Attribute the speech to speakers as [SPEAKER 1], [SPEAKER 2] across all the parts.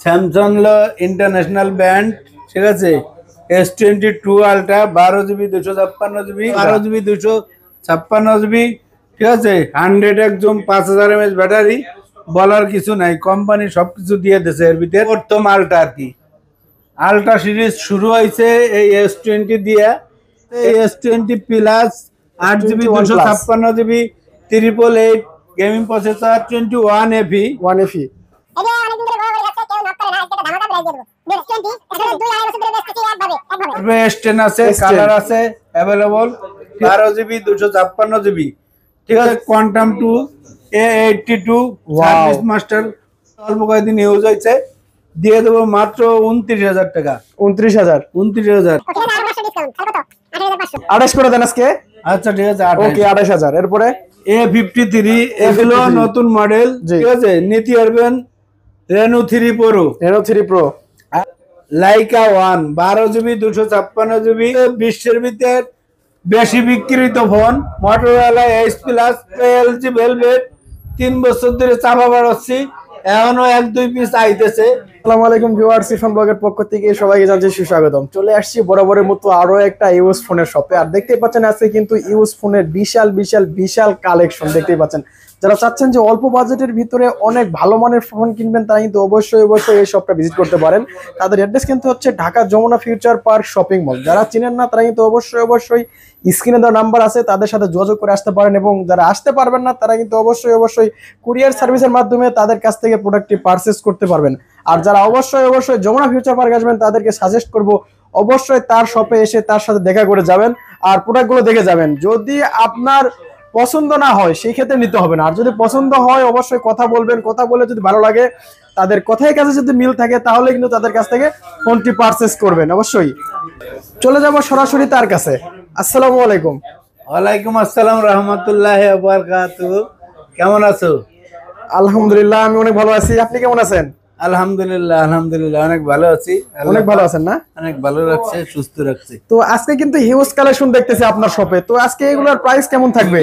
[SPEAKER 1] Samsung international brand, ঠিক আছে। S22 ultra 12 GB 256 GB 12 GB 256 GB, ঠিক আছে। 100 একদম 5000 mAh ব্যাটারি, বলার কিছু নাই। কোম্পানি সবকিছু দিয়ে দিয়েছে এর ভিতরে। প্রথম আলট্রা আর কি, আলট্রা সিরিজ শুরু হয়েছে এই S20 দিয়ে। এই S20 plus 8 GB 256 GB 888 gaming processor 21FE
[SPEAKER 2] 1FE।
[SPEAKER 1] S10 আছে, কালার আছে अवेलेबल 12 GB 256 GB, ঠিক আছে। কোয়ান্টাম 2 A82 সার্ভিস মাস্টার, অল্প কয়েকদিন ইউজ হয়েছে, দিয়ে দেবো মাত্র 29,000 টাকা।
[SPEAKER 2] 29,000 28 করে দেন আজকে।
[SPEAKER 1] আচ্ছা ঠিক আছে,
[SPEAKER 2] ওকে 28,000। এরপরে
[SPEAKER 1] A53, এগুলো নতুন মডেল, ঠিক আছে। নিতে পারবেন Reno 3 Pro,
[SPEAKER 2] Reno 3 Pro,
[SPEAKER 1] Laika 1 12 GB 256 GB, বিশ্বের ভিতর বেশি বিক্রিত phone Motorola H plus LG Velvet. 3 বছর ধরে চাপা বাড়াচ্ছি, এখনো 1-2 পিস আইতেছে।
[SPEAKER 2] আসসালামু আলাইকুম ভিউয়ার্স, ইরফান ব্লগের পক্ষ থেকে সবাইকে জানাচ্ছি সুস্বাগতম। চলে আসছি বরাবরের মতো আরো একটা ইউজ ফোনের শপে। আর দেখতেই পাচ্ছেন আজকে কিন্তু ইউজ ফোনের বিশাল বিশাল বিশাল কালেকশন দেখতেই পাচ্ছেন। যারা চাচ্ছেন যে অল্প বাজেটের ভিতরে অনেক ভালো মানের ফোন কিনবেন, তারা কিন্তু অবশ্যই এই শপটা ভিজিট করতে পারেন। তাদের অ্যাড্রেস কিন্তু হচ্ছে Dhaka Jamuna future park shopping mall. যারা চিনেন না তারা কিন্তু অবশ্যই স্ক্রিনে দেওয়া নাম্বার আছে, তাদের সাথে যোগাযোগ করে আসতে পারেন। এবং যারা আসতে পারবেন না তারা কিন্তু অবশ্যই কুরিয়ার সার্ভিসের মাধ্যমে তাদের কাছ থেকে প্রোডাক্টটি পারচেজ করতে পারবেন। আর যারা অবশ্যই যমুনা ফিউচার পার্ক আসবেন তাদেরকে সাজেস্ট করব অবশ্যই তার শপে এসে তার সাথে দেখা করে যাবেন আর প্রোডাক্টগুলো দেখে যাবেন। যদি আপনার পছন্দ না হয় সেই ক্ষেত্রে নিতে হবে না, আর যদি পছন্দ হয় অবশ্যই কথা বলবেন। কথা বলে যদি ভালো লাগে, তাদের কথায় কাছে যদি মিল থাকে, তাহলে কিন্তু তাদের কাছ থেকে ফোনটি পারচেজ করবেন। অবশ্যই চলে যাব সরাসরি তার কাছে। আসসালামু আলাইকুম।
[SPEAKER 1] ওয়ালাইকুম আসসালাম রাহমাতুল্লাহি ওয়া বারাকাতুহু। কেমন আছো?
[SPEAKER 2] আলহামদুলিল্লাহ, আমি অনেক ভালো আছি। আপনি কেমন আছেন?
[SPEAKER 1] আলহামদুলিল্লাহ অনেক ভালো আছি।
[SPEAKER 2] অনেক ভালো আছেন না?
[SPEAKER 1] অনেক ভালো রাখছে, সুস্থ রাখছে।
[SPEAKER 2] তো আজকে কিন্তু হিউজ কালেকশন দেখতেছি আপনার শপে। তো আজকে এগুলোর প্রাইস কেমন থাকবে?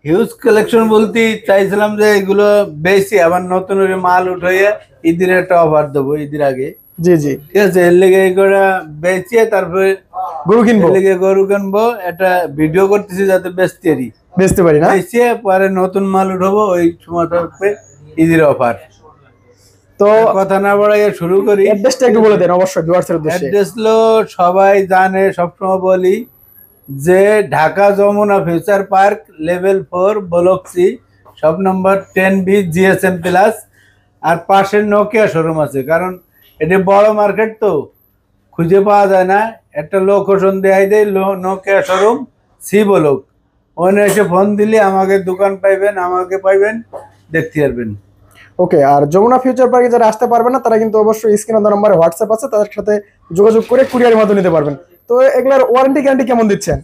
[SPEAKER 1] হিউজ কালেকশন বলতে চাইছিলাম যে এগুলো বেশি আবার নতুন মাল উঠাইয়া ঈদের একটা অফার দেবো, ঈদের আগে।
[SPEAKER 2] জি,
[SPEAKER 1] ঠিক আছে, এর লেগে এগুলো বেচিয়ে তারপরে
[SPEAKER 2] গরু কিনবো,
[SPEAKER 1] গরু কিনবো। একটা ভিডিও করতেছি যাতে বেচতে পারি না, বেচিয়ে পরে নতুন মাল উঠাবো, ওই সময় থাকবে ঈদের অফার। তো কথা না বাড়াইয়া শুরু করি।
[SPEAKER 2] অ্যাড্রেসটা একটু বলে দেন অবশ্যই ভিউয়ার্সের উদ্দেশ্যে।
[SPEAKER 1] অ্যাড্রেস হলো সবাই জানে, সবসময় বলি যে Dhaka Jamuna future park level 4 block C, সব নম্বর 10B GSM প্লাস। আর পাশের নোকিয়া শোরুম আছে, কারণ এটা বড় মার্কেট তো খুঁজে পাওয়া যায় না। একটা লোকেশন দেয় দেয় নোকিয়া শোরুম সি ব্লক, ওখানে এসে ফোন দিলে আমাকে দোকান পাইবেন, আমাকে পাইবেন, দেখতে পারবেন।
[SPEAKER 2] ওকে, আর যমুনা ফিউচার পার্কে যারা আসতে পারবে না তারা কিন্তু অবশ্যই স্ক্রিনে দেওয়া নম্বরে হোয়াটসঅ্যাপ আছে, তাদের সাথে যোগাযোগ করে কুরিয়ারের মাধ্যমে নিতে পারবেন। তো এগুলার ওয়ারেন্টি গ্যারান্টি কেমন দিচ্ছেন?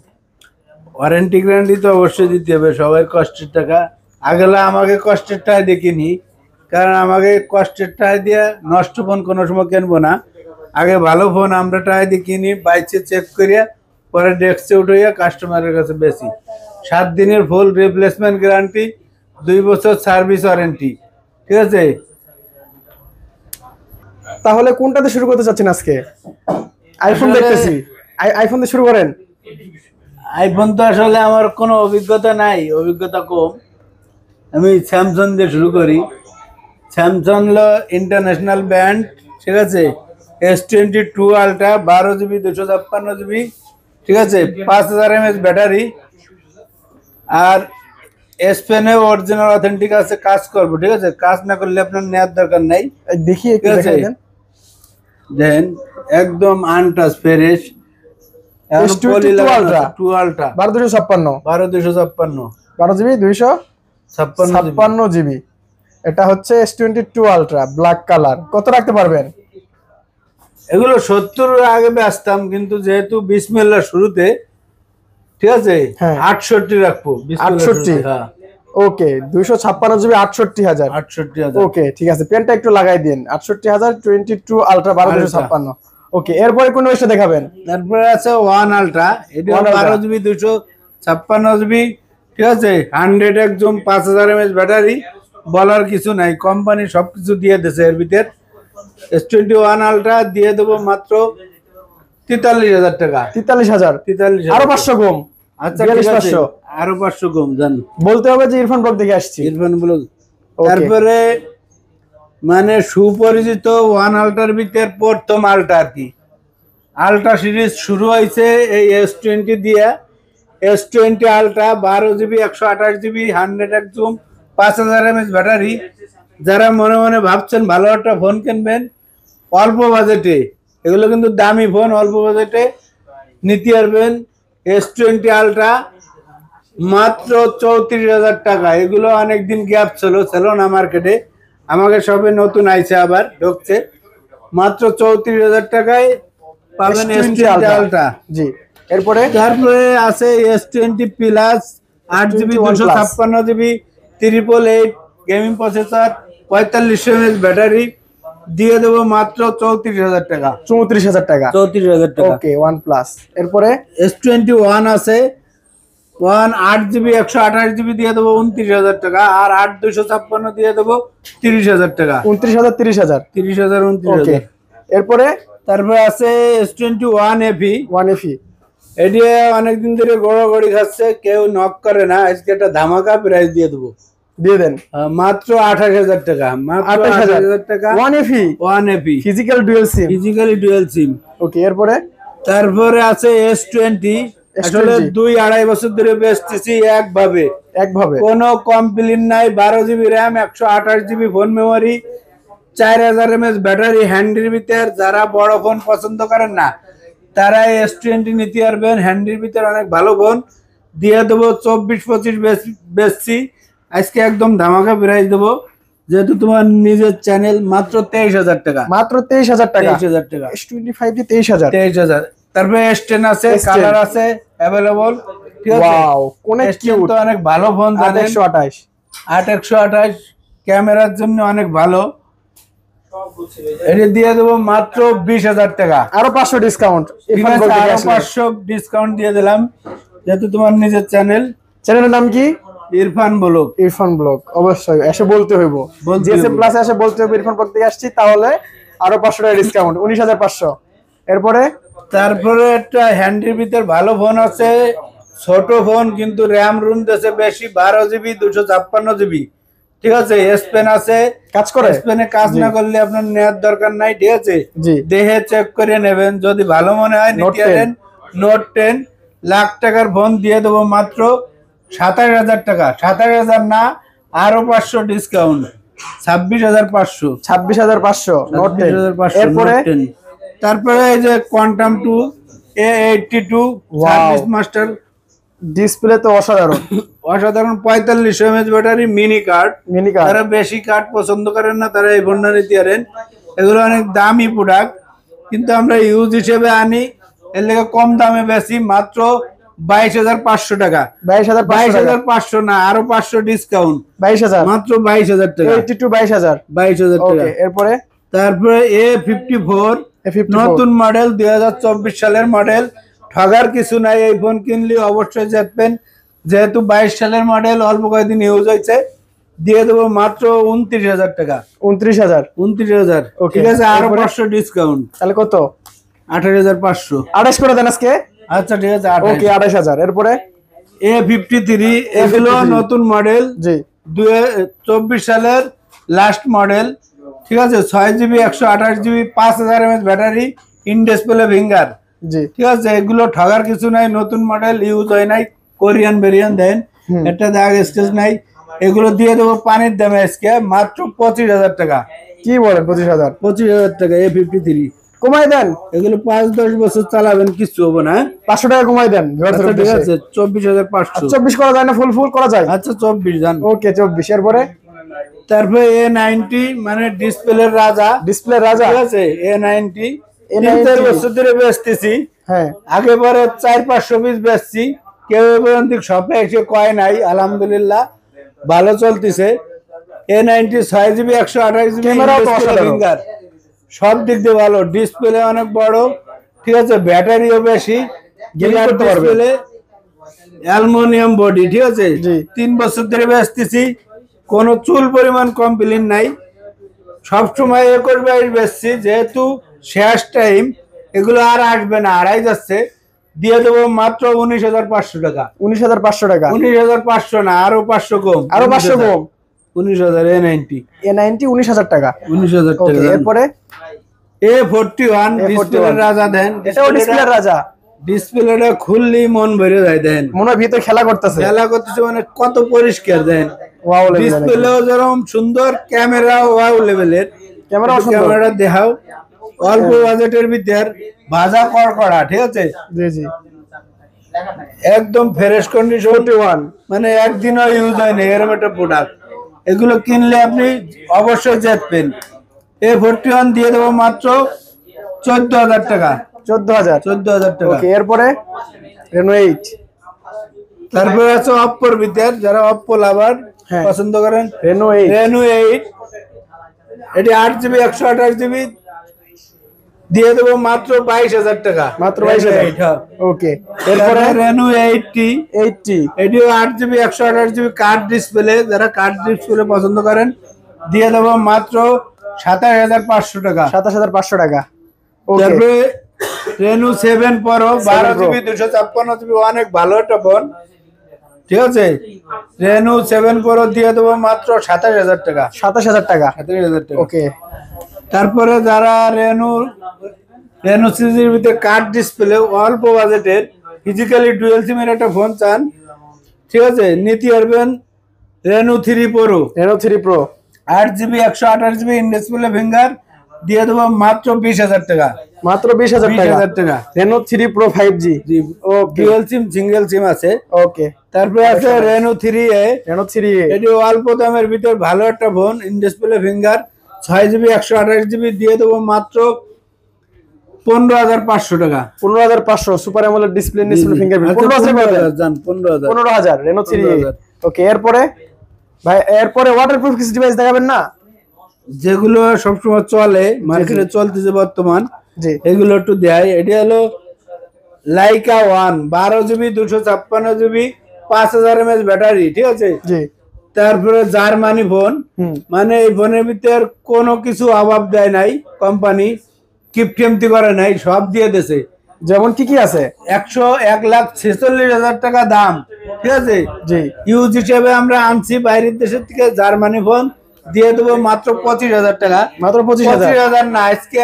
[SPEAKER 1] ওয়ারেন্টি গ্যারান্টি তো অবশ্যই দিতে হবে, সবাই কষ্টের টাকা। আগেলা আমাকে কষ্টের টাকা দেখিনি, কারণ আমাকে কষ্টের টাকা দিয়ে নষ্ট ফোন কোনো সময় কিনবো না। আগে ভালো ফোন আমরা টাকা দিয়ে কিনি, বাইচে চেক করিয়া পরে ডেস্কে উঠাইয়া কাস্টমারের কাছে বেশি। 7 দিনের ফুল রিপ্লেসমেন্ট গ্যারান্টি, 2 বছর সার্ভিস ওয়ারেন্টি, ঠিক আছে।
[SPEAKER 2] তাহলে কোনটাতে শুরু করতে চাচ্ছেন আজকে? আইফোন দেখতেছি, আইফোন দিয়ে শুরু করেন।
[SPEAKER 1] আইফোন তো আসলে আমার কোনো অভিজ্ঞতা নাই, অভিজ্ঞতা কম। আমি স্যামসাং দিয়ে শুরু করি। স্যামসাং ইন্টারন্যাশনাল ব্র্যান্ড, ঠিক আছে। S22 আলট্রা 12 GB 256 GB, ঠিক আছে। 5000 mAh ব্যাটারি। আর এসপেনে অরিজিনাল অথেন্টিক আছে, কাজ করবো, ঠিক আছে। কাজ না করলে আপনার নেওয়ার দরকার নাই।
[SPEAKER 2] দেখি একটু দেখাই দেন।
[SPEAKER 1] দেন একদম untouch fresh.
[SPEAKER 2] S22 ultra
[SPEAKER 1] 2 ultra
[SPEAKER 2] 12256 12 GB 256 GB। এটা হচ্ছে S22 আলট্রা ব্ল্যাক কালার। কত রাখতে পারবেন?
[SPEAKER 1] এগুলো 70 আগে বেচতাম, কিন্তু যেহেতু বিসমিল্লাহ শুরুতে, ঠিক আছে, 68 রাখবো।
[SPEAKER 2] 68, ওকে। 256 GB 68,000। ওকে ঠিক আছে, পেনটা একটু লাগাই দিন। 68,000 22 আলট্রা 12256। ওকে, এরপরে কোন ওয়েসটা দেখাবেন?
[SPEAKER 1] এরপরে আছে 1 আলট্রা, এটা 12 GB 256 GB, ঠিক আছে। 100 একদম 5000 mAh ব্যাটারি, বলার কিছু নাই। কোম্পানি সবকিছু দিয়ে দিয়েছে এর ভিতর, S21 আলট্রা দিয়ে দেবো মাত্র 43,000 টাকা।
[SPEAKER 2] 43,000,
[SPEAKER 1] 43,000
[SPEAKER 2] আরো 500 কম।
[SPEAKER 1] আচ্ছা ঠিক আছে,
[SPEAKER 2] 42,500
[SPEAKER 1] আরো 500 কম জান,
[SPEAKER 2] বলতে হবে যে ইরফান ব্লগ থেকে আসছি।
[SPEAKER 1] ইরফান ব্লগ।
[SPEAKER 2] Okay.
[SPEAKER 1] তারপরে মানে সুপরিচিত ওয়ান আল্ট্রার ভিতরে প্রথম আল্ট্রা আর কি, আল্ট্রা সিরিজ শুরু হয়েছে এই S20 দিয়ে। S20 ultra 12 GB 128 GB 100 একজুম 5000 mAh battery. যারা মনে মনে ভাবছেন ভালো একটা ফোন কিনবেন অল্প বাজেটে, এগুলো কিন্তু দামি ফোন, অল্প বাজেটে নিতে পারবেন। S20 আল্ট্রা মাত্র 34,000 টাকা। এগুলো অনেকদিন গ্যাপ ছিল না মার্কেটে, আমাকে সবে নতুন আইছে, আবার ঢুকছে। মাত্র 34,000 টাকায় পাবেন S20 আল্ট্রা।
[SPEAKER 2] জি, এরপরে
[SPEAKER 1] তারপরে আছে S20 plus 8GB 256GB 888 gaming processor 4500 mAh battery দিয়ে দেবো মাত্র 34,000 টাকা।
[SPEAKER 2] 34,000 টাকা।
[SPEAKER 1] 34,000 টাকা।
[SPEAKER 2] ওকে, OnePlus। এরপরে
[SPEAKER 1] S21 আছে, 8GB 128GB দিয়ে দেবো 29,000 টাকা, আর 8 256 দিয়ে দেবো 30,000 টাকা।
[SPEAKER 2] 29,000, 30,000।
[SPEAKER 1] 30,000
[SPEAKER 2] ওকে,
[SPEAKER 1] 29,000।
[SPEAKER 2] এরপরে
[SPEAKER 1] তারপরে আছে S21 FE।
[SPEAKER 2] 1FE।
[SPEAKER 1] এটি অনেকদিন ধরে গড়াগড়ি খাচ্ছে, কেউ নক করে না, আজকে একটা ধামাকা প্রাইস দিয়ে দেবো,
[SPEAKER 2] দিয়ে দেন
[SPEAKER 1] মাত্র 28,000 টাকা। মাত্র 28,000 টাকা।
[SPEAKER 2] 1FE,
[SPEAKER 1] 1FE
[SPEAKER 2] physical dual SIM.
[SPEAKER 1] Physically dual SIM.
[SPEAKER 2] ওকে, এরপরে
[SPEAKER 1] তারপরে আছে S20। আসলে 2-2.5 বছর ধরে বেচতেছি একভাবে, কোনো কমপ্লেইন নাই। 12GB RAM 128GB phone memory 4000 mAh battery হ্যান্ডির ভিতর। যারা বড় ফোন পছন্দ করেন না তারা S20 নিতে পারবেন, হ্যান্ডির ভিতর অনেক ভালো ফোন দিয়ে দেবো। 24-25 বেচছি, আজকে একদম ধামাকা প্রাইস দেবো, যেহেতু তোমার নিজের চ্যানেল। মাত্র 23,000 টাকা।
[SPEAKER 2] মাত্র 23,000 টাকা।
[SPEAKER 1] 23,000 টাকা।
[SPEAKER 2] S25 দিয়ে 23,000।
[SPEAKER 1] 23,000। তারপরে S10 আছে, কালার আছে अवेलेबल। ঠিক আছে,
[SPEAKER 2] ওয়াও, কোন কিউট,
[SPEAKER 1] তো অনেক ভালো ফোন জানেন।
[SPEAKER 2] 828,
[SPEAKER 1] 8/128 ক্যামেরার জন্য অনেক ভালো। এটা দিয়ে দেবো মাত্র 20,000 টাকা।
[SPEAKER 2] আরো 500 ডিসকাউন্ট। ইরফান ব্লগ থেকে আসলে
[SPEAKER 1] 500 ডিসকাউন্ট দিয়ে দিলাম, যেহেতু তোমার নিজের চ্যানেল।
[SPEAKER 2] চ্যানেলের নাম কি?
[SPEAKER 1] ইরফান ব্লগ।
[SPEAKER 2] ইরফান ব্লগ, অবশ্যই এসে বলতে হইব,
[SPEAKER 1] বলতে
[SPEAKER 2] জিএসএম
[SPEAKER 1] হইব।
[SPEAKER 2] প্লাস এসে বলতে হবে ইরফান ব্লগ থেকে আসছি, তাহলে আরো 500 টাকা ডিসকাউন্ট, 19,500। এরপরে
[SPEAKER 1] তারপরে একটা হ্যান্ডির ভিতর ভালো ফোন আছে, ছোট ফোন কিন্তু র্যাম রুম দেশে বেশি, 12GB 256GB। ঠিক আছে, এস পেন আছে,
[SPEAKER 2] কাজ করে।
[SPEAKER 1] এস পেনে কাজ না করলে আপনার নেওয়ার দরকার নাই। ঠিক আছে,
[SPEAKER 2] জি,
[SPEAKER 1] দেহে চেক করে নেবেন, যদি ভালো মনে হয় নিতে পারেন। নোট 10 লাখ টাকার ফোন দিয়ে দেবো মাত্র 27,000 টাকা। 27,000 না, আরো 500 ডিসকাউন্ট, 26,500।
[SPEAKER 2] 26,500 নোট 10।
[SPEAKER 1] 26,500
[SPEAKER 2] এরপরে
[SPEAKER 1] নোট 10। তারপরে এই যে quantum 2 A82 service master,
[SPEAKER 2] display তো অসাধারণ।
[SPEAKER 1] অসাধারণ 4500 mAh ব্যাটারি, মিনি কার্ড। যারা বেশি কার্ড পছন্দ করেন না তারা এই ফোনটা নিতে পারেন। এগুলো অনেক দামি প্রোডাক্ট, কিন্তু আমরা ইউজ হিসেবে আনি, এর লেগে কম দামে বেশি, মাত্র 22,500 টাকা। 22,500 না, আরো 500 ডিসকাউন্ট,
[SPEAKER 2] 22,000,
[SPEAKER 1] মাত্র 22,000 টাকা।
[SPEAKER 2] 82 22,000।
[SPEAKER 1] 22,000 টাকা।
[SPEAKER 2] ওকে, এরপরে
[SPEAKER 1] তারপরে A54
[SPEAKER 2] A54
[SPEAKER 1] নতুন মডেল, 2024 সালের মডেল। ঠগার কিছু নাই, এই ফোন কিনলে অবশ্যই জিতবেন, যেহেতু 22 সালের মডেল, অল্প কয়েকদিন ইউজ হয়েছে। দিয়ে দেবো মাত্র 29,000 টাকা।
[SPEAKER 2] 29,000।
[SPEAKER 1] 29,000। ঠিক আছে, আরো 500 ডিসকাউন্ট,
[SPEAKER 2] তাহলে কত?
[SPEAKER 1] 28,500।
[SPEAKER 2] 28 করে দেন আজকে।
[SPEAKER 1] আচ্ছা ঠিক আছে,
[SPEAKER 2] ওকে, 28,000। এরপরে
[SPEAKER 1] A53 এগুলো নতুন মডেল,
[SPEAKER 2] জি,
[SPEAKER 1] 2024 সালের লাস্ট মডেল। ঠিক আছে, 6GB 128GB 5000 mAh battery, in display finger.
[SPEAKER 2] জি,
[SPEAKER 1] ঠিক আছে, এগুলো ঠগার কিছু নাই, নতুন মডেল, ইউজ হয় নাই, কোরিয়ান ভেরিয়েন্ট দেন, একটা দাগ স্টেজ নাই। এগুলো দিয়ে দেবো পানির দামে আজকে মাত্র 25,000 টাকা।
[SPEAKER 2] কি বলেন? 25,000?
[SPEAKER 1] 25,000 টাকা A53।
[SPEAKER 2] কমাই দেন,
[SPEAKER 1] এগুলো 5-10 বছর চালাবেন, কিছু হবে না।
[SPEAKER 2] 500 টাকা কমাই দেন।
[SPEAKER 1] আচ্ছা, ঠিক আছে, 24,500।
[SPEAKER 2] 24 করা যায় না? ফুল করা যায়?
[SPEAKER 1] আচ্ছা 24 জান।
[SPEAKER 2] ওকে, 24। এরপরে
[SPEAKER 1] তারপরে A90 মানে ডিসপ্লের রাজা।
[SPEAKER 2] ডিসপ্লে রাজা।
[SPEAKER 1] ঠিক আছে, A90 3-4 বছর ধরে বেচতেছি।
[SPEAKER 2] হ্যাঁ,
[SPEAKER 1] আগে পরে 400-500 পিস বেচছি, কেউ পর্যন্ত শপে এসে কয় নাই। আলহামদুলিল্লাহ ভালো চলতেছে। A90 6GB 128GB
[SPEAKER 2] ক্যামেরাও তো অসাধারণ।
[SPEAKER 1] ফিঙ্গার, সব দিক দিয়ে ভালো, ডিসপ্লে অনেক বড়। ঠিক আছে, ব্যাটারিও বেশি,
[SPEAKER 2] গেমিং করতে পারবে।
[SPEAKER 1] Display, aluminium body. ঠিক আছে,
[SPEAKER 2] জি।
[SPEAKER 1] 3 বছর ধরে বেচতেছি, কোনো চুল পরিমাণ কমপ্লেইন নাই, সবসময় 21-22 বেচছি, যেহেতু শেষ টাইম এগুলো আর আসবে না, হারাই যাচ্ছে, দিয়ে দেবো মাত্র 19,500 টাকা।
[SPEAKER 2] 19,500 টাকা।
[SPEAKER 1] 19,500 না, আরো 500 কম,
[SPEAKER 2] আরো 500 কম।
[SPEAKER 1] 19,000 A90।
[SPEAKER 2] A90 19,000 টাকা।
[SPEAKER 1] 19,000
[SPEAKER 2] ওকে,
[SPEAKER 1] টাকা।
[SPEAKER 2] এরপরে
[SPEAKER 1] A41 ডিসপ্লের রাজা দেন,
[SPEAKER 2] এটাও ডিসপ্লের রাজা।
[SPEAKER 1] ডিসপ্লেটা খুললেই মন ভরে যায়, দেন
[SPEAKER 2] মনে হয় ভিতরে খেলা করতেছে।
[SPEAKER 1] খেলা করতেছে, মানে কত পরিষ্কার, দেন
[SPEAKER 2] ওয়াও লেভেলের।
[SPEAKER 1] ডিসপ্লেও যেরকম সুন্দর, ক্যামেরা ওয়াও লেভেলের,
[SPEAKER 2] ক্যামেরাও সুন্দর।
[SPEAKER 1] ক্যামেরাটা দেখাও, অল্প বাজেটের ভিতর ভাজা কড়কড়া, ঠিক আছে,
[SPEAKER 2] জি জি,
[SPEAKER 1] একদম ফ্রেশ কন্ডিশন,
[SPEAKER 2] 41
[SPEAKER 1] মানে একদিনও ইউজ হয়নি এরকম একটা প্রোডাক্ট। এগুলো কিনলে আপনি অবশ্যই জিতবেন। A41 দিয়ে দেবো মাত্র 14,000 টাকা।
[SPEAKER 2] 14,000।
[SPEAKER 1] 14,000 টাকা।
[SPEAKER 2] ওকে, এরপরে Reno 8।
[SPEAKER 1] তারপরে আছে অপ্পোর ভিতর, যারা অপ্পো লাভার
[SPEAKER 2] হ্যাঁ।
[SPEAKER 1] পছন্দ করেন,
[SPEAKER 2] Reno 8।
[SPEAKER 1] Reno 8, এটি 8GB 128GB দিয়ে দেবো মাত্র 22,000 টাকা।
[SPEAKER 2] মাত্র 22,000। ওকে, এরপরে
[SPEAKER 1] Reno 80,
[SPEAKER 2] 80।
[SPEAKER 1] এটিও 8GB 128GB কার্ড ডিসপ্লে, যারা কার্ড ডিসপ্লে পছন্দ করেন, দিয়ে দেবো মাত্র 27,500 টাকা।
[SPEAKER 2] 27,500 টাকা। ওকে,
[SPEAKER 1] তারপরে Reno 7 Pro 12GB 256GB, অনেক ভালো একটা ফোন, ঠিক আছে। Reno 7 Pro দিয়ে দেবো মাত্র 27,000 টাকা।
[SPEAKER 2] 27,000 টাকা।
[SPEAKER 1] 27,000 টাকা।
[SPEAKER 2] ওকে,
[SPEAKER 1] তারপরে যারা রেনো সিরিজের ভিতরে কার্ড ডিসপ্লে, অল্প বাজেটের, ফিজিক্যালি ডুয়েল সিমের একটা ফোন চান, ঠিক আছে, নিতে পারবেন Reno 3 Pro,
[SPEAKER 2] Reno 3 Pro
[SPEAKER 1] 8GB 128GB in display finger, দিয়ে দেবো মাত্র 20,000 টাকা।
[SPEAKER 2] মাত্র 20,000 টাকা।
[SPEAKER 1] 20,000 টাকা।
[SPEAKER 2] Reno 3 Pro 5G। ওকে,
[SPEAKER 1] ডুয়েল সিম, সিঙ্গেল সিম আছে।
[SPEAKER 2] ওকে,
[SPEAKER 1] তারপরে আছে Reno 3A,
[SPEAKER 2] Reno 3A।
[SPEAKER 1] এটি অল্প দামের ভিতর ভালো একটা phone, in display finger, 6GB 128GB, দিয়ে দেবো মাত্র 15,500 টাকা।
[SPEAKER 2] 15,500 সুপার অ্যামোলেড ডিসপ্লে ফিঙ্গারপ্রিন্ট। 15,000
[SPEAKER 1] জান, 15,000।
[SPEAKER 2] 15,000 Reno 3A। ওকে, এরপরে ভাই, এরপরে ওয়াটারপ্রুফ কিছু ডিভাইস দেখাবেন না?
[SPEAKER 1] যেগুলো সবসময় চলে, মার্কেটে চলতেছে বর্তমান,
[SPEAKER 2] জি
[SPEAKER 1] এগুলো একটু দেয়। এটি হলো Laika 1 12GB 256GB 5,000 mAh battery, ঠিক আছে।
[SPEAKER 2] জি।
[SPEAKER 1] তারপরে জার্মানি ফোন, মানে এই ফোনের ভিতর কোনো কিছু অভাব দেয় নাই কোম্পানি, কিপটেমতি করে নাই, সব দিয়ে দিয়েছে।
[SPEAKER 2] যেমন কি কি আছে?
[SPEAKER 1] 1,46,000 টাকা দাম, ঠিক আছে।
[SPEAKER 2] জি।
[SPEAKER 1] ইউজ হিসেবে আমরা আনছি বাইরের দেশের থেকে জার্মানি ফোন, দিয়ে দেবো মাত্র 25,000 টাকা।
[SPEAKER 2] মাত্র 25,000?
[SPEAKER 1] 25,000 না, আজকে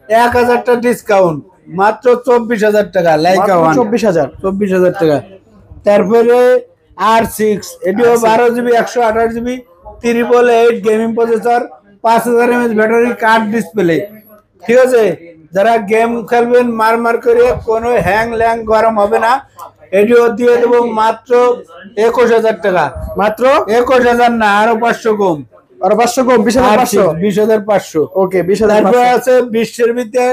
[SPEAKER 1] 1,000 টাকা ডিসকাউন্ট, মাত্র 24,000 টাকা। লাইকা 1
[SPEAKER 2] 24,000।
[SPEAKER 1] 24,000 টাকা। তারপরে R6, এটিও 12GB 128GB 888 gaming processor, 5,000 mAh battery, card display, ঠিক আছে। যারা গেম খেলবেন মার করে, কোনো হ্যাং ল্যাং গরম হবে না, এটিও দিয়ে দেবো মাত্র 21,000 টাকা।
[SPEAKER 2] মাত্র
[SPEAKER 1] 21,000 না, আরো 500 কম,
[SPEAKER 2] আরো 500 কম, 20,500।
[SPEAKER 1] 20,500।
[SPEAKER 2] ওকে,
[SPEAKER 1] তারপরে
[SPEAKER 2] 20,500।
[SPEAKER 1] আছে বিশ্বের ভিতর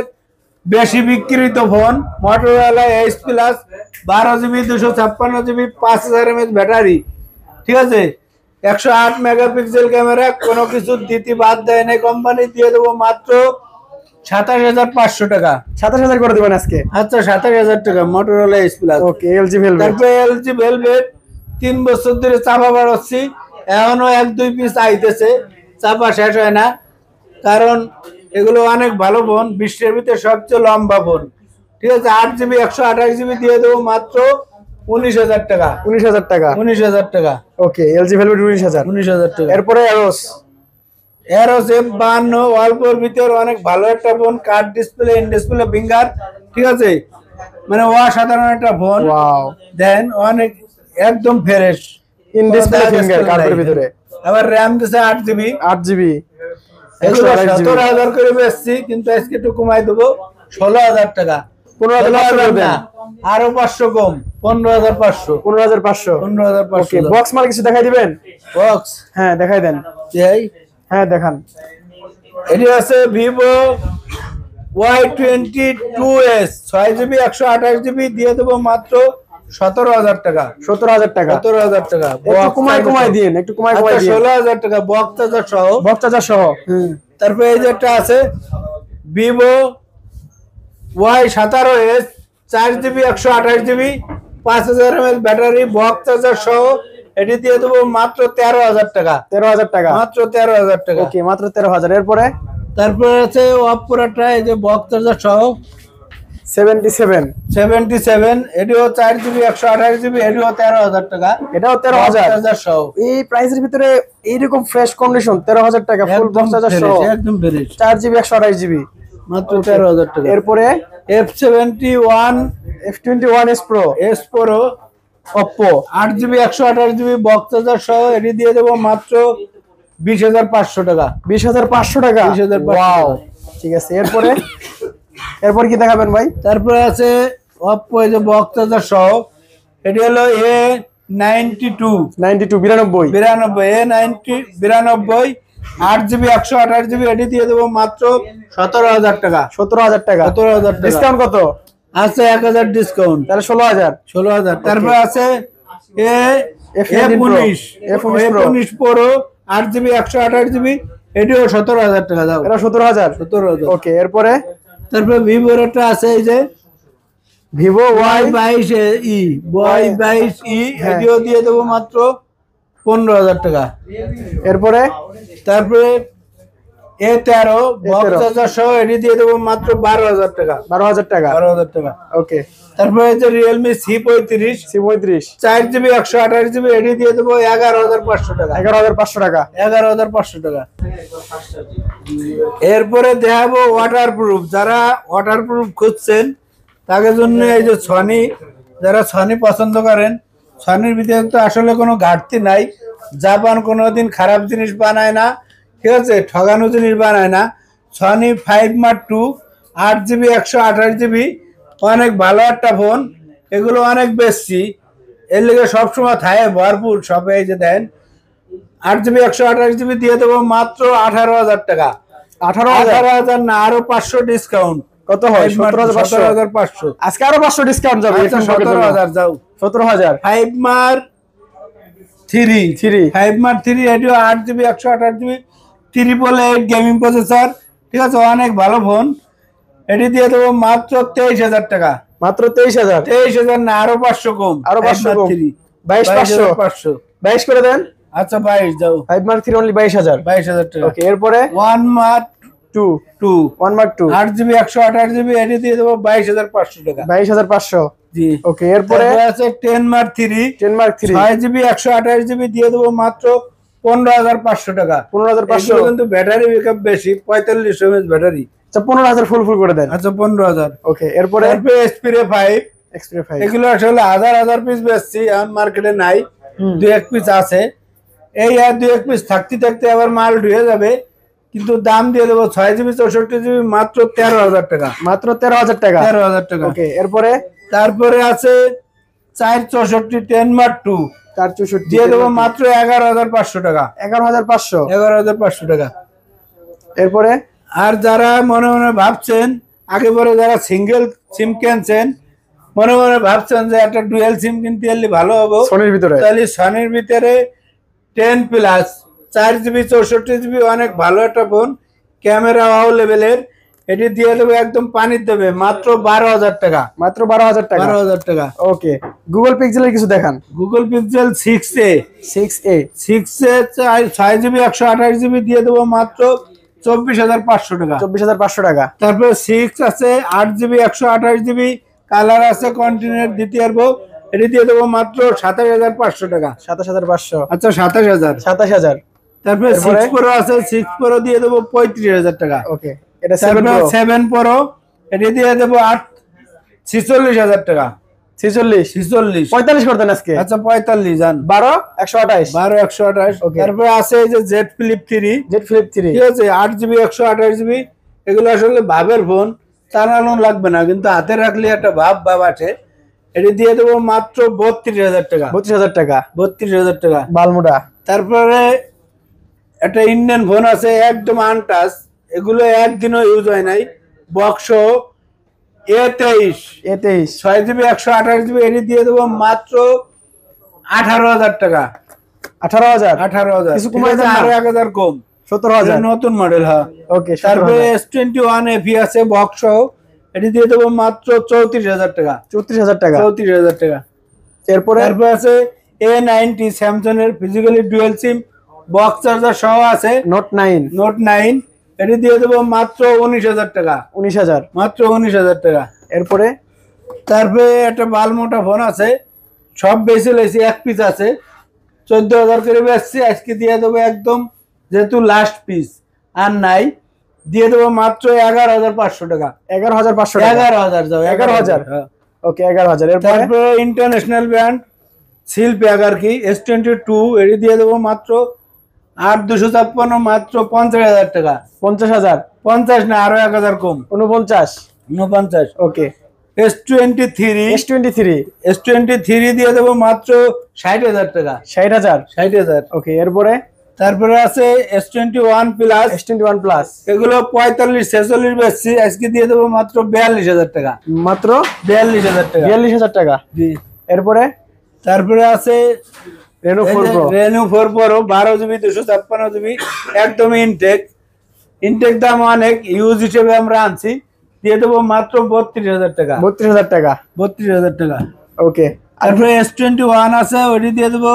[SPEAKER 1] বেশি বিক্রিত phone, Motorola H Plus 12GB 256GB 5,000 mAh battery, ঠিক আছে, 108 মেগাপিক্সেল ক্যামেরা, কোনো কিছু দিতে বাদ দেয় না কোম্পানি, দিয়ে দেবো মাত্র 27,500 টাকা।
[SPEAKER 2] 27,000 করে দিবেন আজকে?
[SPEAKER 1] আচ্ছা, 27,000 টাকা মোটরোলা H Plus।
[SPEAKER 2] ওকে, LG Velvet।
[SPEAKER 1] তারপরে LG Velvet 3 বছর ধরে চাপা বাড়াচ্ছি, এখনো 1-2 পিস আইতেছে, চাপা শেষ হয় না, কারণ এগুলো অনেক ভালো ফোন, বিশ্বের ভিতরে সবচেয়ে লম্বা ফোন, ঠিক আছে। 8GB 128GB দিয়ে দেবো মাত্র 19,000 টাকা।
[SPEAKER 2] 19,000 টাকা।
[SPEAKER 1] 19,000 টাকা।
[SPEAKER 2] ওকে, LG Velvet 19,000।
[SPEAKER 1] 19,000 টাকা।
[SPEAKER 2] এরপরে Eros
[SPEAKER 1] F52 অল্পর ভিতর অনেক ভালো একটা phone, card display, in display finger, ঠিক আছে, মানে অসাধারণ একটা ফোন।
[SPEAKER 2] ওয়াও,
[SPEAKER 1] দেন অনেক একদম ফ্রেশ,
[SPEAKER 2] ইন ডিসপ্লে ফিঙ্গার কার্ডের ভিতরে।
[SPEAKER 1] আবার র্যাম দিছে 8GB।
[SPEAKER 2] 8GB।
[SPEAKER 1] এগুলো 17,000 করে বেচছি, কিন্তু আজকে একটু কমাই দেবো 16,000 টাকা।
[SPEAKER 2] 15,500
[SPEAKER 1] না, আরো 500 কম, 15,500।
[SPEAKER 2] 15,500।
[SPEAKER 1] 15,500।
[SPEAKER 2] ওকে, বক্স মাল কিছু দেখাই দিবেন?
[SPEAKER 1] বক্স,
[SPEAKER 2] হ্যাঁ, দেখাই দেন। হ্যাঁ, দেখান।
[SPEAKER 1] এটি আছে ভিভো Y22s 6GB 128GB দিয়ে দেবো মাত্র 17,000 টাকা।
[SPEAKER 2] 17,000 টাকা।
[SPEAKER 1] 17,000 টাকা।
[SPEAKER 2] একটু কমাই দিন, একটু কমাই দিন।
[SPEAKER 1] 16,000 টাকা বক্স চার্জার সহ।
[SPEAKER 2] বক্স চার্জার সহ।
[SPEAKER 1] তারপরে এই যে একটা আছে Vivo Y17s 4GB 128GB 5,000 mAh battery, box charger সহ, এটি দিয়ে দেবো মাত্র 13,000 টাকা।
[SPEAKER 2] 13,000 টাকা,
[SPEAKER 1] মাত্র 13,000 টাকা।
[SPEAKER 2] ওকে মাত্র 13,000। এরপরে
[SPEAKER 1] তারপরে আছে অপরাটা, এই যে বক্স চার্জার সহ
[SPEAKER 2] 77,
[SPEAKER 1] এটিও 4GB 128GB, এটিও 13,000 টাকা।
[SPEAKER 2] এটাও 13,000
[SPEAKER 1] চার্জার সহ।
[SPEAKER 2] এই প্রাইসের ভিতরে এইরকম ফ্রেশ কন্ডিশন 13,000 টাকা ফুল বক্স চার্জার সহ,
[SPEAKER 1] একদম ফ্রেশ,
[SPEAKER 2] 4GB 128GB,
[SPEAKER 1] মাত্র 13,000 টাকা।
[SPEAKER 2] এরপরে
[SPEAKER 1] F21
[SPEAKER 2] S Pro
[SPEAKER 1] Pro
[SPEAKER 2] Oppo
[SPEAKER 1] 8GB 128GB box charger সহ, এটি দিয়ে দেবো মাত্র 20,500 টাকা।
[SPEAKER 2] 20,500 টাকা,
[SPEAKER 1] 20,500
[SPEAKER 2] ওয়াও ঠিক আছে। এরপর কি দেখাবেন ভাই?
[SPEAKER 1] তারপরে আছে Oppo, এই যে বক্স চার্জার সহ, এটি হলো A92 A92 8GB 128GB, এটি দিয়ে দেবো মাত্র 17,000 টাকা।
[SPEAKER 2] 17,000 টাকা,
[SPEAKER 1] 17,000 টাকা।
[SPEAKER 2] ডিসকাউন্ট কত?
[SPEAKER 1] আছে 1,000 ডিসকাউন্ট,
[SPEAKER 2] তাহলে 16,000।
[SPEAKER 1] তারপরে আছে
[SPEAKER 2] F19
[SPEAKER 1] Pro 8GB 128GB, এটিও 17,000 টাকা দাও।
[SPEAKER 2] এটা 17,000।
[SPEAKER 1] 17,000।
[SPEAKER 2] ওকে এরপরে
[SPEAKER 1] তারপরে ভিভোর একটা আছে, এই যে
[SPEAKER 2] ভিভো
[SPEAKER 1] Y22E
[SPEAKER 2] হ্যাঁ।
[SPEAKER 1] এটিও দিয়ে দেবো মাত্র 15,000 টাকা।
[SPEAKER 2] এরপরে
[SPEAKER 1] তারপরে A13 বক্স চার্জার সহ, এটি দিয়ে দেবো মাত্র 12,000 টাকা।
[SPEAKER 2] 12,000 টাকা,
[SPEAKER 1] 12,000 টাকা।
[SPEAKER 2] ওকে।
[SPEAKER 1] তারপরে এই যে Realme C35
[SPEAKER 2] C35
[SPEAKER 1] 4GB 128GB, এটি দিয়ে দেবো 11,500 টাকা।
[SPEAKER 2] 11,500 টাকা,
[SPEAKER 1] 11,500 টাকা। এরপরে দেখাবো ওয়াটারপ্রুফ, যারা ওয়াটারপ্রুফ খুঁজছেন তাদের জন্য এই যে সনি, যারা সনি পছন্দ করেন, সনির ভিতরে তো আসলে কোনো ঘাটতি নাই। জাপান কোনোদিন খারাপ জিনিস বানায় না, ঠিক আছে, ঠগানো জিনিস বানায় না। Sony 5 Mark II 8GB 128GB, অনেক ভালো একটা ফোন, এগুলো অনেক বেশি, এর লেগে সবসময় থাকে ভরপুর সবে। এই যে দেন 8GB 128GB দিয়ে দেবো মাত্র 18,000 টাকা। 18,000 না, আরো 500 ডিসকাউন্ট।
[SPEAKER 2] কত হয়?
[SPEAKER 1] 17,500।
[SPEAKER 2] আজকে আরো 500 ডিসকাউন্ট যাবে।
[SPEAKER 1] 17,000 যাও।
[SPEAKER 2] 17,000।
[SPEAKER 1] 5 Mark III এটিও 8GB 128GB 888 গেমিং প্রসেসর, ঠিক আছে, অনেক ভালো ফোন, এটি দিয়ে দেবো মাত্র 23,000 টাকা।
[SPEAKER 2] মাত্র 23,000।
[SPEAKER 1] 23,000 না, আরো 500 কম,
[SPEAKER 2] আরো 500 কম, 22,500 22 করে দেন।
[SPEAKER 1] আচ্ছা 22 যাও।
[SPEAKER 2] 5 Mark III অনলি 22,000।
[SPEAKER 1] 22,000 টাকা।
[SPEAKER 2] ওকে এরপরে
[SPEAKER 1] 1 Mark
[SPEAKER 2] 2 1 Mark 2
[SPEAKER 1] 8GB 128GB, এটি দিয়ে দেবো 22,500 টাকা।
[SPEAKER 2] 22,500।
[SPEAKER 1] জি।
[SPEAKER 2] ওকে এরপরে
[SPEAKER 1] আছে 10 Mark 3
[SPEAKER 2] 6GB
[SPEAKER 1] 128GB দিয়ে দেবো মাত্র 15,500 টাকা।
[SPEAKER 2] 15,500
[SPEAKER 1] কিন্তু ব্যাটারি ব্যাকআপ বেশি, 45 mAh ব্যাটারি।
[SPEAKER 2] আচ্ছা 15,000 ফুল করে দেন।
[SPEAKER 1] আচ্ছা 15,000।
[SPEAKER 2] ওকে এরপরে
[SPEAKER 1] Xperia 5 এগুলো আসলে হাজার পিস বেচছি, এখন মার্কেটে নাই, 2-1 পিস আছে। এই আর 2-1 পিস থাকতে আবার মাল ঢুয়ে যাবে, কিন্তু দাম দিয়ে দেবো 6GB 64GB মাত্র 13,000 টাকা।
[SPEAKER 2] মাত্র 13,000 টাকা।
[SPEAKER 1] 13,000 টাকা।
[SPEAKER 2] ওকে এরপরে
[SPEAKER 1] তারপরে আছে 464 10 Mark II
[SPEAKER 2] 464
[SPEAKER 1] দিয়ে দেবো মাত্র 11,500 টাকা।
[SPEAKER 2] 11,500
[SPEAKER 1] টাকা।
[SPEAKER 2] এরপরে
[SPEAKER 1] আর যারা মনে ভাবছেন, আগে পরে যারা সিঙ্গেল সিম কিনছেন, মনে ভাবছেন যে একটা ডুয়াল সিম কিনতে গেলে ভালো হবে
[SPEAKER 2] সনির ভিতরে,
[SPEAKER 1] তাহলে সনির ভিতরে 10+ 4GB 64GB অনেক ভালো একটা ফোন, ক্যামেরা ওয়াও লেভেলের, এটি দিয়ে দেবো একদম পানির দেবে মাত্র 12,000 টাকা।
[SPEAKER 2] মাত্র 12,000 টাকা।
[SPEAKER 1] 12,000 টাকা।
[SPEAKER 2] ওকে গুগল পিক্সেলের কিছু দেখান।
[SPEAKER 1] Google pixel 6a 6GB 128GB দিয়ে দেবো মাত্র 24,500 টাকা।
[SPEAKER 2] 24,500 টাকা।
[SPEAKER 1] তারপরে 6 আছে 8GB 128GB, কালার আছে কন্টিনিউয়ার দিতে পারবো, এটি দিয়ে দেবো মাত্র 27,500 টাকা।
[SPEAKER 2] 27,500।
[SPEAKER 1] আচ্ছা 27,000। তারপরে 6 Pro আছে, 6 Pro দিয়ে দেবো 35,000 টাকা।
[SPEAKER 2] ওকে এটা
[SPEAKER 1] 7 Pro এটি দিয়ে দেবো 46,000 টাকা।
[SPEAKER 2] 46 45 করতেন আজকে।
[SPEAKER 1] আচ্ছা 45 জান।
[SPEAKER 2] 12 128।
[SPEAKER 1] তারপরে আছে এই যে Z Flip 3 ঠিক আছে, 8GB 128GB, এগুলো আসলে ভাবের ফোন, চালানো লাগবে না, কিন্তু হাতে রাখলে একটা ভাব আছে, এটি দিয়ে দেবো মাত্র 32,000 টাকা। 32,000 টাকা
[SPEAKER 2] বালমুডা।
[SPEAKER 1] তারপরে একটা ইন্ডিয়ান ফোন আছে একদম আনটাচ, এগুলো একদিনও ইউজ হয় নাই, বক্স A23 6GB 128GB, এটি দিয়ে দেবো মাত্র 18,000 টাকা। 18,000
[SPEAKER 2] কিছু কমাই দেন,
[SPEAKER 1] আরো 1,000 কম,
[SPEAKER 2] 17,000
[SPEAKER 1] নতুন মডেল। হ্যাঁ
[SPEAKER 2] ওকে।
[SPEAKER 1] তারপরে S21 FE আছে বক্স, এটি দিয়ে দেবো মাত্র 34,000 টাকা।
[SPEAKER 2] 34,000 টাকা।
[SPEAKER 1] তারপরে আছে A90 স্যামসাং এর physically dual SIM box charger সহ আছে। নোট 9 এটি দিয়ে দেবো মাত্র 19,000 টাকা।
[SPEAKER 2] 19,000
[SPEAKER 1] মাত্র 19,000 টাকা।
[SPEAKER 2] এরপরে
[SPEAKER 1] তারপরে একটা বালমোটা ফোন আছে, সব বেশি লেছি, এক পিস আছে, 14,000 করে বেচছি, আজকে দিয়ে দেবো একদম, যেহেতু লাস্ট পিস আর নাই, দিয়ে দেবো মাত্র 11,500 টাকা।
[SPEAKER 2] 11,500 টাকা।
[SPEAKER 1] 11,000 যাও,
[SPEAKER 2] 11,000
[SPEAKER 1] হ্যাঁ।
[SPEAKER 2] ওকে 11,000। এরপরে
[SPEAKER 1] তারপরে ইন্টারন্যাশনাল ব্র্যান্ড শিল্প আর কি S22 এটি দিয়ে দেবো মাত্র 8,256, মাত্র 50,000 টাকা।
[SPEAKER 2] 50,000।
[SPEAKER 1] 50 না, আরো 1,000 কম,
[SPEAKER 2] 49। ওকে
[SPEAKER 1] S23 দিয়ে দেবো মাত্র 60,000 টাকা।
[SPEAKER 2] 60,000। ওকে এরপরে
[SPEAKER 1] তারপরে আছে S21 প্লাস। এগুলো 45-46 বেচছি, আজকে দিয়ে দেবো মাত্র 42,000 টাকা।
[SPEAKER 2] মাত্র
[SPEAKER 1] 42,000 টাকা।
[SPEAKER 2] 42,000 টাকা।
[SPEAKER 1] জি।
[SPEAKER 2] এরপরে
[SPEAKER 1] তারপরে আছে
[SPEAKER 2] Reno 4 Pro।
[SPEAKER 1] Reno 4 Pro 12GB 256GB একদমই ইনটেক দাম অনেক, ইউজ হিসেবে আমরা আনছি, দিয়ে দেবো মাত্র 32,000 টাকা।
[SPEAKER 2] 32,000 টাকা।
[SPEAKER 1] 32,000 টাকা।
[SPEAKER 2] ওকে
[SPEAKER 1] তারপরে S21 আছে, ওইটি দিয়ে দেবো।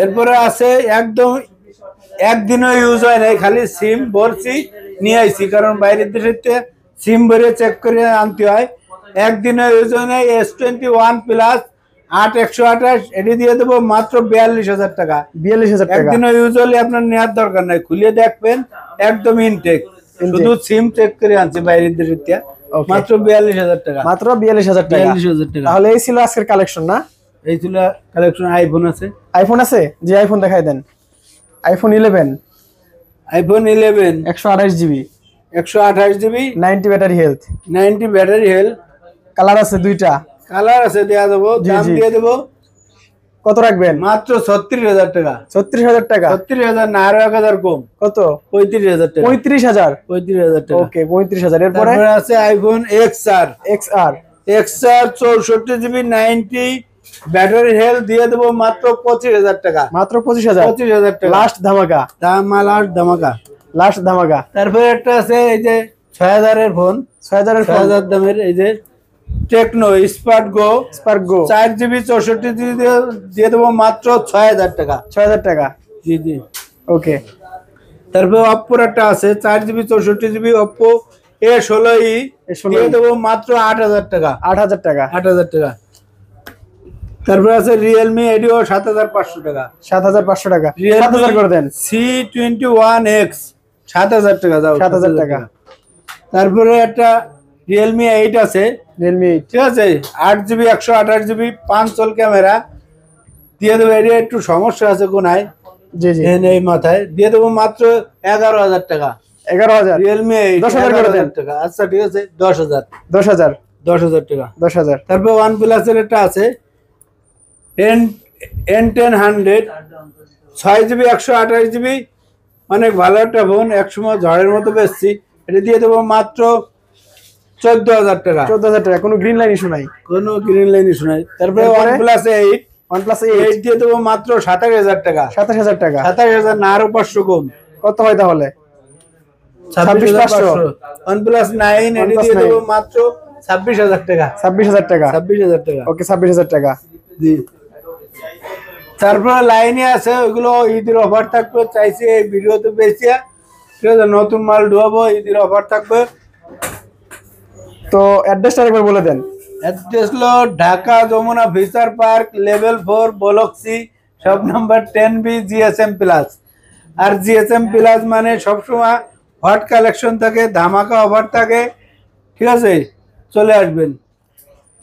[SPEAKER 1] এরপরে আছে একদম একদিনও ইউজ হয় নাই, খালি সিম ভরছি নিয়ে আইছি, কারণ বাইরের দেশে সিম ভরে চেক করে আনতে হয়। একদিনও ইউজ হয় নাই, S21 প্লাস 8/128 এটি দিয়ে দেবো মাত্র 42,000 টাকা।
[SPEAKER 2] 42,000 টাকা।
[SPEAKER 1] একদিনও ইউজ হলে আপনার নেওয়ার দরকার নাই, খুলে দেখবেন একদম ইনটেক, শুধু সিম চেক করে আনছি বাইরের দেশে, মাত্র 42,000 টাকা।
[SPEAKER 2] মাত্র 42,000 টাকা।
[SPEAKER 1] 42,000 টাকা।
[SPEAKER 2] তাহলে এই ছিল আজকের কালেকশন না?
[SPEAKER 1] এই ছিল কালেকশন। আইফোন আছে।
[SPEAKER 2] আইফোন আছে? যে আইফোন দেখাই দেন। IPhone 11 128GB 90 battery health.
[SPEAKER 1] 90 battery health.
[SPEAKER 2] Colour আছে দুইটা।
[SPEAKER 1] কালার আছে, দেয়া দেবো, দাম দিয়ে দেবো।
[SPEAKER 2] কত রাখবেন?
[SPEAKER 1] মাত্র 36,000 টাকা।
[SPEAKER 2] 36,000 টাকা।
[SPEAKER 1] 36,000 না, আরো 1,000 কম।
[SPEAKER 2] কত?
[SPEAKER 1] 35,000 টাকা।
[SPEAKER 2] 35,000
[SPEAKER 1] টাকা।
[SPEAKER 2] ওকে 35,000। এরপরে
[SPEAKER 1] আছে iPhone XR 64GB 90 battery health, দিয়ে দেবো মাত্র 25,000 টাকা।
[SPEAKER 2] মাত্র 25,000
[SPEAKER 1] টাকা।
[SPEAKER 2] লাস্ট ধামাকা। লাস্ট ধামাকা।
[SPEAKER 1] তারপরে একটা আছে এই যে 6,000 এর ফোন, 6,000 দামের, এই যে টেকনো স্পার্ক গো 4GB 64GB দিয়ে দেবো মাত্র 6,000 টাকা।
[SPEAKER 2] 6,000 টাকা।
[SPEAKER 1] জি জি।
[SPEAKER 2] ওকে।
[SPEAKER 1] তারপর অপ্পোর একটা আছে 4GB 64GB অপ্পো A16e দিয়ে দেবো মাত্র 8,000 টাকা।
[SPEAKER 2] 8,000 টাকা।
[SPEAKER 1] 8,000 টাকা। তারপর আছে রিয়েলমি, এডিও 7,500 টাকা।
[SPEAKER 2] 7,500 টাকা। 7,000 করে দেন।
[SPEAKER 1] C21X 7,000 টাকা দাও।
[SPEAKER 2] 7,000 টাকা।
[SPEAKER 1] তারপরে একটা রিয়েলমি 8 আছে, ঠিক আছে, 8GB 128GB 5 চল ক্যামেরা, দিয়ে দেবো। এর একটু সমস্যা আছে কোনায়,
[SPEAKER 2] জি জি,
[SPEAKER 1] এই মাথায়, দিয়ে দেবো মাত্র 11,000 টাকা।
[SPEAKER 2] 11,000।
[SPEAKER 1] রিয়েলমি
[SPEAKER 2] 10,000 করে দেন।
[SPEAKER 1] টাকা। আচ্ছা ঠিক আছে, 10,000 টাকা।
[SPEAKER 2] 10,000।
[SPEAKER 1] তারপর OnePlus এর একটা আছে N10 6GB 128GB, অনেক ভালো একটা ফোন, একসময় ঝড়ের মতো বেচছি, এটা দিয়ে দেবো মাত্র 14,000 টাকা।
[SPEAKER 2] 14,000 টাকা। কোনো গ্রিন লাইন ইস্যু নাই?
[SPEAKER 1] কোনো গ্রিন লাইন ইস্যু নাই। তারপরে OnePlus 8 দিয়ে দেবো মাত্র 27,000 টাকা।
[SPEAKER 2] 27,000 টাকা।
[SPEAKER 1] 27,000 না, আরো 500 কম।
[SPEAKER 2] কত হয় তাহলে?
[SPEAKER 1] 26,500। OnePlus 9 এটি দিয়ে দেবো মাত্র 26,000 টাকা।
[SPEAKER 2] 26,000 টাকা।
[SPEAKER 1] 26,000 টাকা।
[SPEAKER 2] ওকে 26,000 টাকা।
[SPEAKER 1] জি। তারপরে লাইনে আছে, ওইগুলো ঈদের অফার থাকবে, চাইছি এই ভিডিওতে বেশি, ঠিক আছে, নতুন মাল ঢুকাবো, ঈদের অফার থাকবে।
[SPEAKER 2] তো অ্যাড্রেসটা একবার বলে দেন।
[SPEAKER 1] অ্যাড্রেস হলো Dhaka Jamuna future park level 4 block C, shop number 10B GSM plus. আর GSM প্লাস মানে সবসময় হট কালেকশন থাকে, ধামাকা অফার থাকে, ঠিক আছে, চলে আসবেন।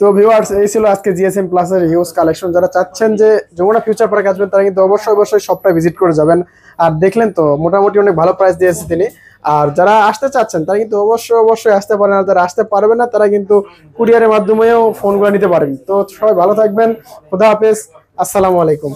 [SPEAKER 2] তো ভিউয়ার্স, এই ছিল আজকে জিএসএম প্লাসের হিউজ কালেকশন। যারা চাচ্ছেন যে যমুনা ফিউচার পার্কে আসবেন, তারা কিন্তু অবশ্যই শপটা ভিজিট করে যাবেন। আর দেখলেন তো মোটামুটি অনেক ভালো প্রাইস দিয়েছে তিনি। আর যারা আসতে চাচ্ছেন তারা কিন্তু অবশ্যই আসতে পারেন, আর যারা আসতে পারবেন না তারা কিন্তু কুরিয়ারের মাধ্যমেও ফোনগুলো নিতে পারেন। তো সবাই ভালো থাকবেন, খোদা হাফেজ, আসসালামু আলাইকুম।